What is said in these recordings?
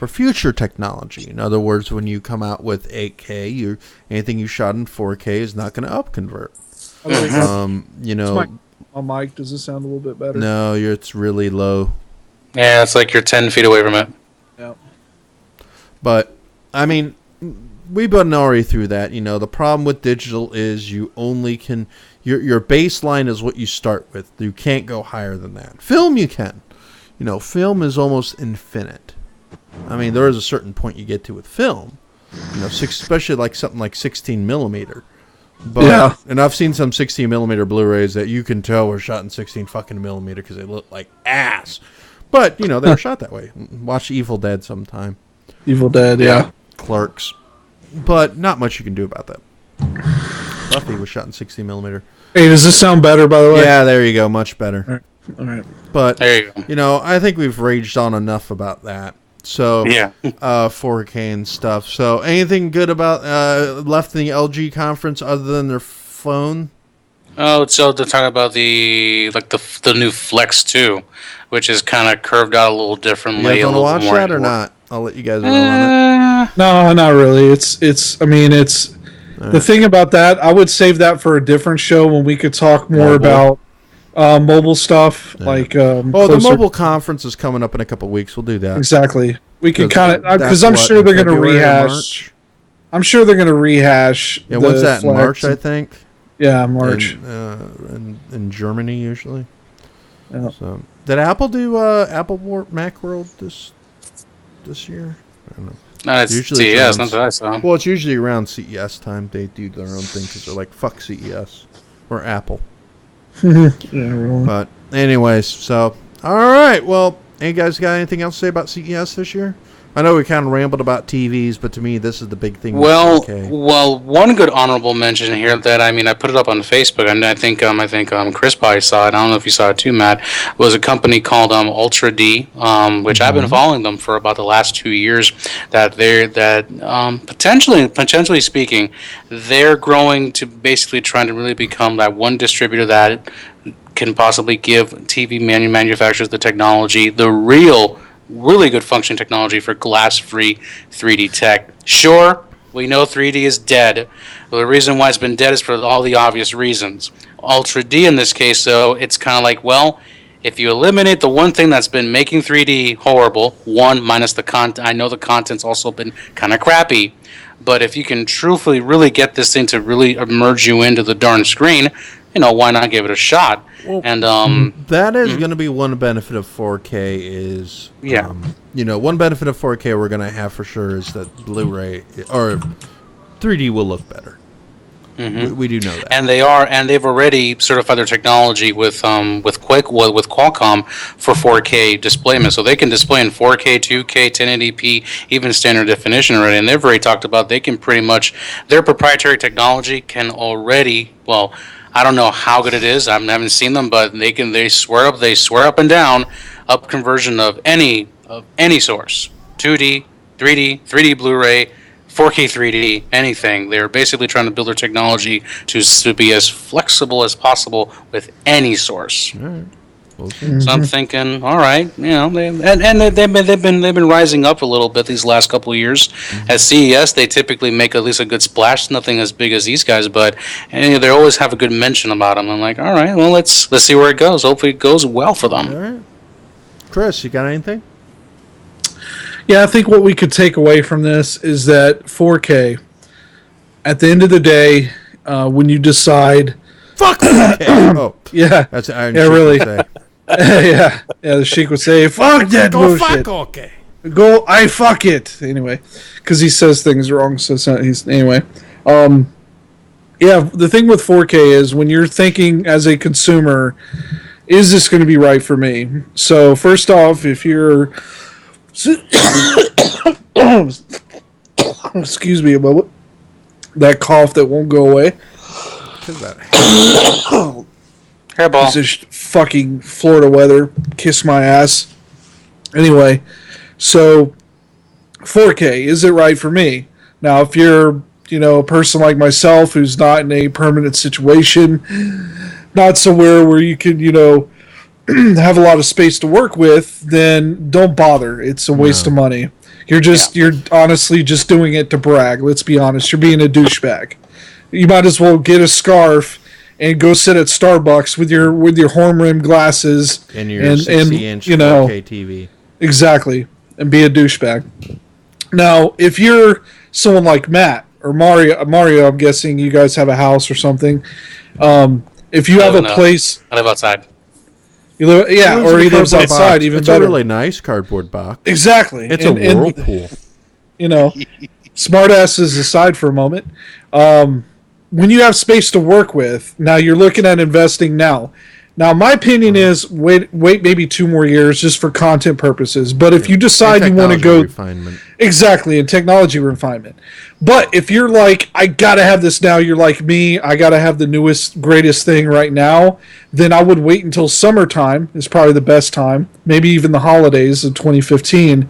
for future technology. In other words, when you come out with 8K, anything you shot in 4K is not going to upconvert. You know, my mic, does this sound a little bit better? No, it's really low. Yeah, it's like you're 10 feet away from it. Yeah. But I mean, we've been already through that. You know, the problem with digital is you only can your baseline is what you start with. You can't go higher than that. Film you can. You know, film is almost infinite. I mean, there is a certain point you get to with film. You know, especially like something like 16 millimeter. But, yeah. And I've seen some 16 millimeter Blu-rays that you can tell were shot in 16 fucking millimeter because they look like ass. But, you know, they were shot that way. Watch Evil Dead sometime. Evil Dead, yeah. Clerks. But not much you can do about that. Buffy was shot in 16 millimeter. Hey, does this sound better, by the way? Yeah, there you go. Much better. All right. But, there you go. You know, I think we've raged on enough about that. So, 4K and stuff. So, anything good about left in the LG conference other than their phone? Oh, so they're talking about the new Flex 2, which is kind of curved out a little differently. You guys want to watch that or not? I'll let you guys know on it. No, not really. It's. The thing about that, I would save that for a different show when we could talk more about mobile stuff. Yeah. Like, the mobile conference is coming up in a couple of weeks. We'll do that. Exactly. We can kind of, because I'm sure they're going to rehash. I'm sure they're going to rehash. Yeah, what's that, in March, I think? Yeah, March. In Germany, usually. Yeah. So, did Apple do Macworld this year? I don't know. No, it's CES, not that I saw. Well, it's usually around CES time. They do their own thing because they're like, fuck CES. Or Apple. Yeah, really. But, anyways, so, all right. Well, any guys got anything else to say about CES this year? I know we kind of rambled about TVs, but to me, this is the big thing. Well, one good honorable mention here that I put it up on Facebook, and I think Chris probably saw it. I don't know if you saw it too, Matt. Was a company called Ultra D, which I've been following them for about the last 2 years. Potentially speaking, they're growing to basically trying to really become that one distributor that can possibly give TV manufacturers the technology, the really good function technology for glass-free 3D tech. Sure, we know 3D is dead. Well, the reason why it's been dead is for all the obvious reasons. Ultra D in this case, though, it's kind of like, well, if you eliminate the one thing that's been making 3D horrible, one, minus the content, I know the content's also been kind of crappy, but if you can truthfully really get this thing to really immerse you into the darn screen, why not give it a shot? Well, and that is going to be one benefit of 4K is, one benefit of 4K we're going to have for sure is that Blu-ray or 3D will look better. Mm-hmm. We do know that, and they've already certified their technology with Qualcomm for 4K displayment, so they can display in 4K, 2K, 1080p, even standard definition already. And they've already talked about they can pretty much their proprietary technology can already I don't know how good it is. I haven't seen them, but they swear up and down up conversion of any source, 2D, 3D Blu-ray, 4K 3D, anything. They're basically trying to build their technology to be as flexible as possible with any source. All right. Okay. So I'm thinking, all right, they've been rising up a little bit these last couple of years. Mm-hmm. At CES, they typically make at least a good splash. Nothing as big as these guys, but they always have a good mention about them. I'm like, all right, well, let's see where it goes. Hopefully, it goes well for them. All right, Chris, you got anything? Yeah, I think what we could take away from this is that 4K. At the end of the day, when you decide, fuck 4K. Oh, yeah, that's Iron yeah, really. Say. The Sheik would say, "Fuck that bullshit." Fuck 4K. Go, I fuck it anyway, because he says things wrong. So it's not, he's anyway. The thing with 4K is when you're thinking as a consumer, is this going to be right for me? So first off, if you're excuse me a moment, that cough that won't go away. Hairball. This is fucking Florida weather. Kiss my ass. Anyway, so 4K, is it right for me? Now, if you're, a person like myself who's not in a permanent situation, not somewhere where you can, have a lot of space to work with, then don't bother. It's a waste of money. You're honestly just doing it to brag. Let's be honest. You're being a douchebag. You might as well get a scarf and go sit at Starbucks with your horn rimmed glasses And your 60-inch 4K TV. Exactly, and be a douchebag. Now, if you're someone like Matt or Mario, I'm guessing you guys have a house or something. If you have a place, I live outside. you live, or he lives outside, even it's better. a really nice cardboard box. Exactly, It's a whirlpool. You know, smartasses aside for a moment. When you have space to work with, now you're looking at investing now. Now, my opinion is wait maybe 2 more years just for content purposes. But if you decide you want to go refinement. exactly in technology refinement, but if you're like, I gotta have this now, you're like me, I gotta have the newest, greatest thing right now, then I would wait until summertime is probably the best time, maybe even the holidays of 2015,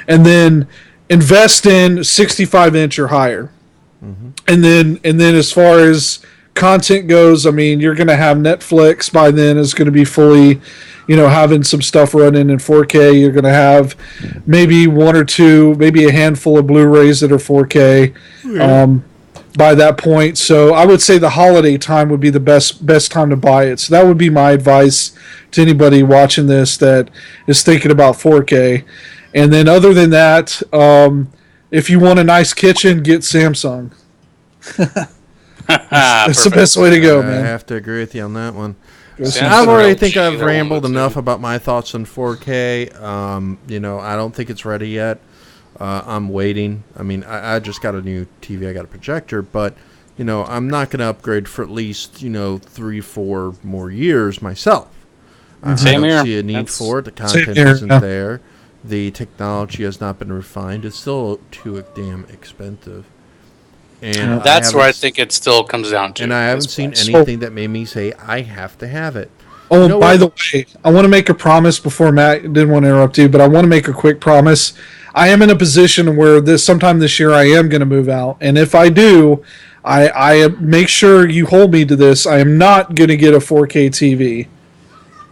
and then invest in 65-inch or higher. And then as far as content goes, I mean, you're going to have Netflix by then is going to be fully, having some stuff running in 4K. You're going to have maybe 1 or 2, maybe a handful of Blu-rays that are 4K by that point. So I would say the holiday time would be the best time to buy it. So that would be my advice to anybody watching this that is thinking about 4K. And then other than that, if you want a nice kitchen, get Samsung. That's the best way to go, man. I have to agree with you on that one. Samsung I've already LG, think I've that one rambled looks enough good. about my thoughts on 4K. I don't think it's ready yet. I'm waiting. I mean, I just got a new TV. I got a projector, but I'm not going to upgrade for at least 3-4 more years myself. I Same don't here. see a need That's- for it. The content here, isn't yeah. there. The technology has not been refined. It's still too damn expensive. And That's where I haven't- think it still comes down to. And I haven't is seen price. anything that made me say I have to have it. Oh, You know by what? the way, I want to make a promise before Matt didn't want to interrupt you, but I want to make a quick promise. I am in a position where sometime this year I am going to move out, and if I do, I make sure you hold me to this. I am not going to get a 4K TV.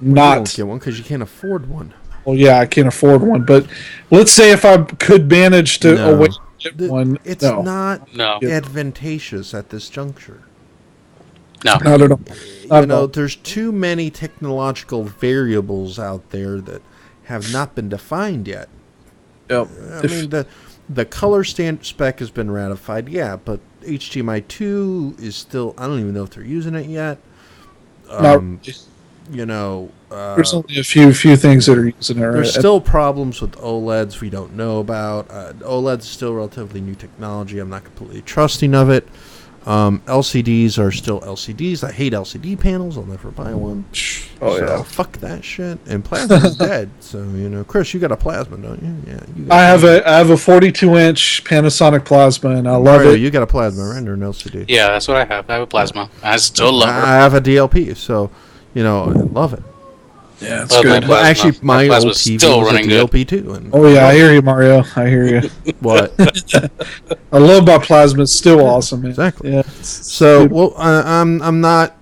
You don't Not. get one because you can't afford one. Well, yeah, I can't afford one, but let's say if I could manage to No. away get one. It's no, not No. advantageous at this juncture. No. not at all. Not at all. There's too many technological variables out there that have not been defined yet. Yep. I mean, the color spec has been ratified, yeah, but HDMI 2 is still, I don't even know if they're using it yet. There's only a few things that are using it. There's still problems with OLEDs we don't know about. OLEDs is still relatively new technology. I'm not completely trusting of it. LCDs are still LCDs. I hate LCD panels. I'll never buy one. Oh, So, yeah. fuck that shit. And plasma is dead. So Chris, you got a plasma, don't you? Yeah. You got I have a 42-inch Panasonic plasma, and I love Mario, it. you got a plasma render and LCD. Yeah, that's what I have. I have a plasma. I still love I her. have a DLP, so I love it. Yeah, it's Love good. my Well, Plasma. actually, my My old plasma's TV still was a running good. DLP too. And Oh yeah, I hear you, Mario. I hear you. what? I love my plasma. It's still awesome, man. Exactly. Yeah. it's- So, well, I'm not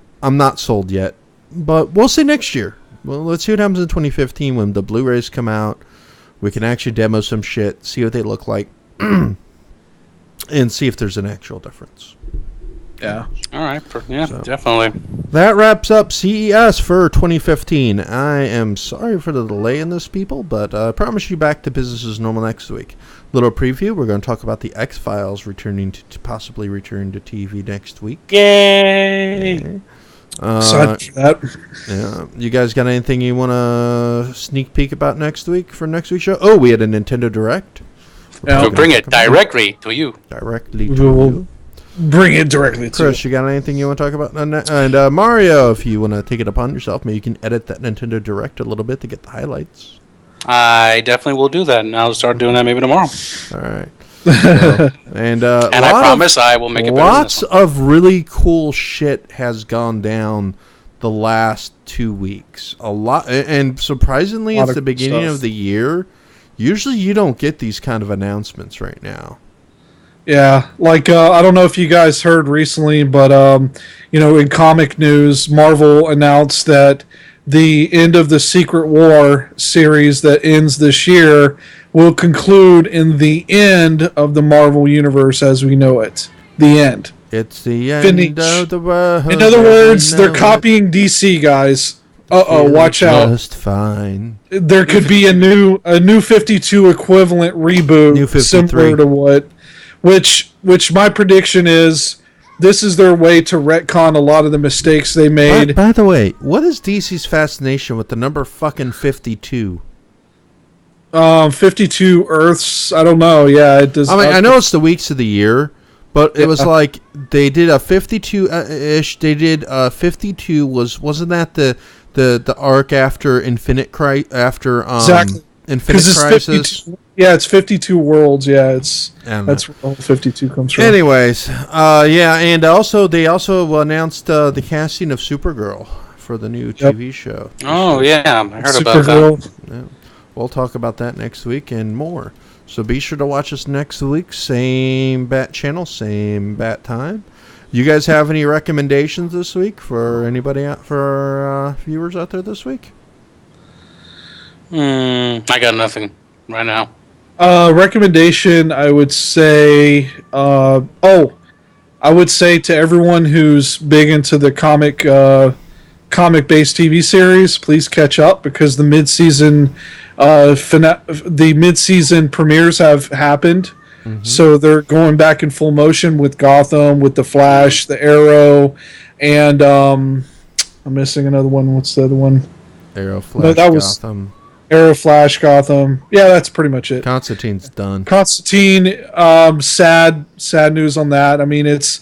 sold yet, but we'll see next year. Well, let's see what happens in 2015 when the Blu-rays come out. We can actually demo some shit, see what they look like, and see if there's an actual difference. yeah. All right. Yeah, So. definitely. That wraps up CES for 2015. I am sorry for the delay in this, people, but I promise you back to business as normal next week. Little preview, we're going to talk about the X-Files returning to possibly return to TV next week. Yay! Aside for that, Yeah. You guys got anything you want to sneak peek about next week for next week's show? Oh, we had a Nintendo Direct. yeah, We'll bring it directly to you. Directly We to will you. bring it directly to Chris, you got anything you want to talk about? And Mario, if you want to take it upon yourself, maybe you can edit that Nintendo Direct a little bit to get the highlights. I definitely will do that, and I'll start doing that maybe tomorrow. All right. And And I promise I will make it better than lots this one. of really cool shit has gone down the last 2 weeks. A lot, and surprisingly, Lot it's of the beginning stuff. of the year. Usually, you don't get these kind of announcements right now. Yeah, like I don't know if you guys heard recently, but in comic news, Marvel announced that the end of the Secret War series that ends this year will conclude in the end of the Marvel Universe as we know it. The end. It's the end Finish. of the world. In other words, they're know copying DC, guys. it. Watch out. Just fine. There could be a new 52 equivalent reboot, New 53. similar to which my prediction is this is their way to retcon a lot of the mistakes they made. By the way, what is DC's fascination with the number fucking 52? 52 Earths. I don't know. Yeah, it does. I mean, I know it's the weeks of the year, but it was like they did a 52-ish. They did 52 wasn't that the arc after Infinite Exactly. Infinite it's Crisis? 52, yeah, it's 52 worlds. Yeah, that's And where all 52 comes from. anyways, yeah, and also they also announced the casting of Supergirl for the new TV show. Oh, yeah. I heard about that. Supergirl. We'll talk about that next week and more. So be sure to watch us next week. Same bat channel, same bat time. You guys have any recommendations this week for anybody for our viewers out there this week? I got nothing right now. Recommendation, I would say. I would say to everyone who's big into the comic-based TV series, please catch up because the mid-season premieres have happened. Mm-hmm. So they're going back in full motion with Gotham, with the Flash, the Arrow, and I'm missing another one. What's the other one? Arrow, Flash, No, that was Gotham. Arrow, Flash, Gotham. Yeah, that's pretty much it. Constantine's done. Constantine, sad news on that. I mean, it's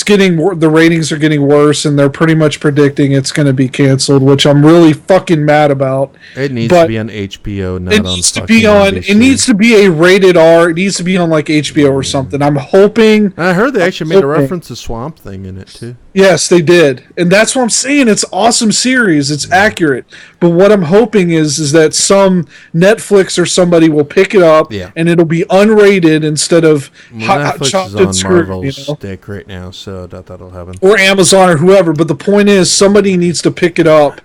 getting the ratings are getting worse, and they're pretty much predicting it's going to be canceled, which I'm really fucking mad about. It needs to be on HBO, not on It needs to be a rated R. It needs to be on like HBO or something. I'm hoping. I heard they actually made a reference to Swamp Thing in it too. Yes, they did, and that's what I'm saying. It's awesome series. It's accurate, but what I'm hoping is that some Netflix or somebody will pick it up, and it'll be unrated instead of Netflix is on Marvel's stick right now, so that'll happen. Or Amazon or whoever. But the point is, somebody needs to pick it up,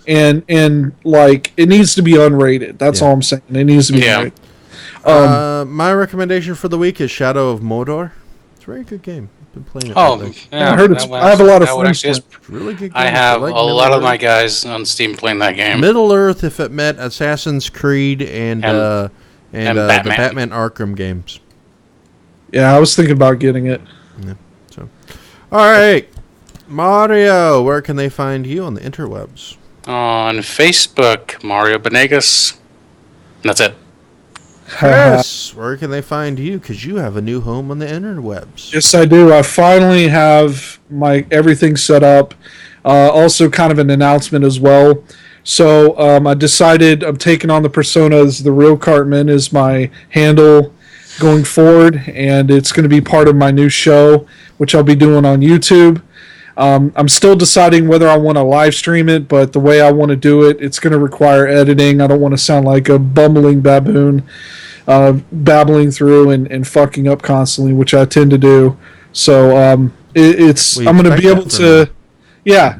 and like it needs to be unrated. That's all I'm saying. It needs to be unrated. My recommendation for the week is Shadow of Mordor. It's a very good game. Been playing it. Yeah, I heard I have a lot of friends. It's a really good game. I have a lot of my guys on Steam playing that game. Middle Earth, if it met Assassin's Creed and the Batman Arkham games. Yeah, I was thinking about getting it. Yeah. So, all right, Mario, where can they find you on the interwebs? On Facebook, Mario Benegas. And that's it. Chris, where can they find you? Because you have a new home on the interwebs. Yes, I do. I finally have my everything set up. Also, kind of an announcement as well. So I decided I'm taking on the personas. The Real Cartman is my handle going forward, and it's going to be part of my new show, which I'll be doing on YouTube. I'm still deciding whether I want to live stream it, but the way I want to do it, it's going to require editing. I don't want to sound like a bumbling baboon, babbling through and fucking up constantly, which I tend to do. So I'm going to be able to,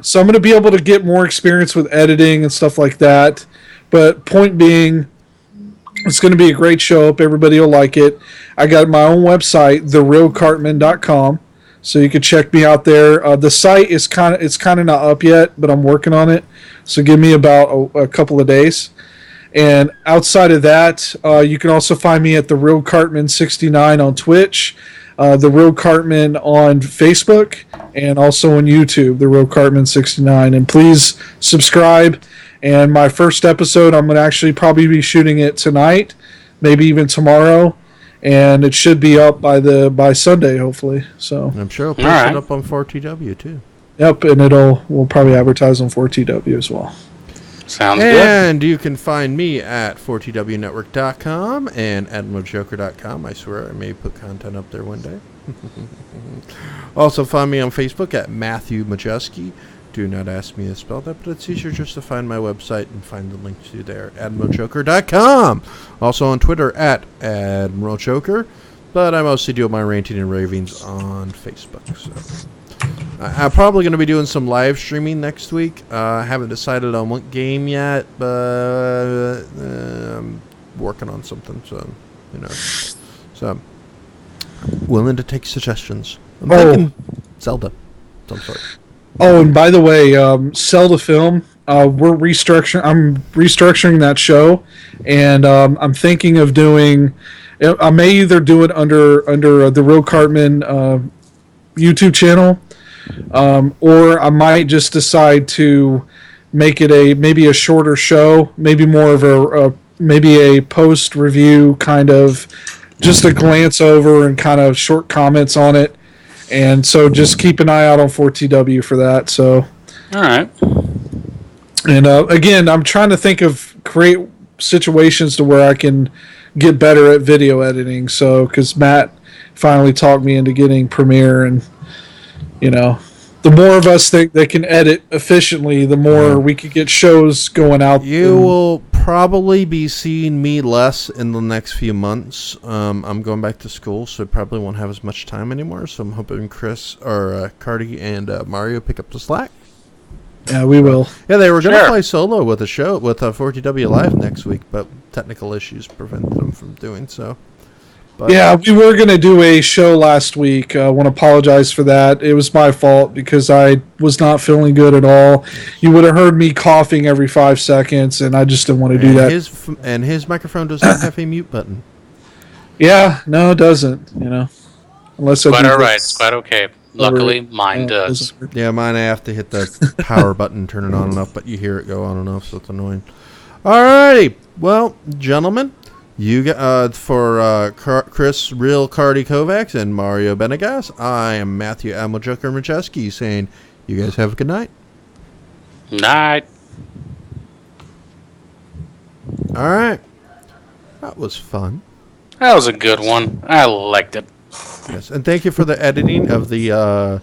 so I'm going to be able to get more experience with editing and stuff like that. But point being, it's going to be a great show. Hope everybody will like it. I got my own website, therealcartman.com. So you can check me out there. The site is kind of not up yet, but I'm working on it. So give me about a couple of days. And outside of that, you can also find me at The Real Cartman 69 on Twitch, The Real Cartman on Facebook, and also on YouTube, The Real Cartman 69. And please subscribe. And my first episode, I'm going to actually probably be shooting it tonight, maybe even tomorrow. And it should be up by Sunday, hopefully. So I'm sure it'll post it up on 4TW too. Yep, and we'll probably advertise on 4TW as well. Sounds good. And you can find me at 4TWnetwork.com and AdmiralJoker.com. I swear I may put content up there one day. Also find me on Facebook at Matthew Majewski. Do not ask me to spell that, but it's easier just to find my website and find the link to there, AdmiralJoker.com. Also on Twitter at AdmiralJoker, but I mostly do my ranting and ravings on Facebook. So I'm probably going to be doing some live streaming next week. I haven't decided on what game yet, but I'm working on something, so, So, willing to take suggestions. I'm thinking Zelda of some sort. Oh, and by the way, Zelda Film, we're restructuring. I'm restructuring that show, and I'm thinking of doing. I may either do it under the Real Cartman YouTube channel, or I might just decide to make it maybe a shorter show, maybe more of maybe a post review kind of, just a glance over and kind of short comments on it. And so just keep an eye out on 4TW for that. So, All right. And again, I'm trying to create situations to where I can get better at video editing. So, because Matt finally talked me into getting Premiere, and the more of us that can edit efficiently, the more we could get shows going out. You will probably be seeing me less in the next few months. I'm going back to school, so I probably won't have as much time anymore. So I'm hoping Chris or Cardi and Mario pick up the slack. Yeah, we will. Yeah, they were going to play solo with a show with 4TW Live next week, but technical issues prevented them from doing so. But, yeah, we were going to do a show last week. I want to apologize for that. It was my fault because I was not feeling good at all. You would have heard me coughing every 5 seconds, and I just didn't want to do that. His microphone does not have a mute button. Yeah, no, it doesn't. Unless Quite all right. It's quite okay. Luckily, mine does. Yeah, mine I have to hit the power button, turn it on and off, but you hear it go on and off, so it's annoying. Alrighty, well, gentlemen, you for Chris Real Cardi Kovacs and Mario Benegas, I am Matthew Joker Macheski saying, you guys have a good night. Night. All right, that was fun. That was a good one. I liked it. Yes, and thank you for the editing of the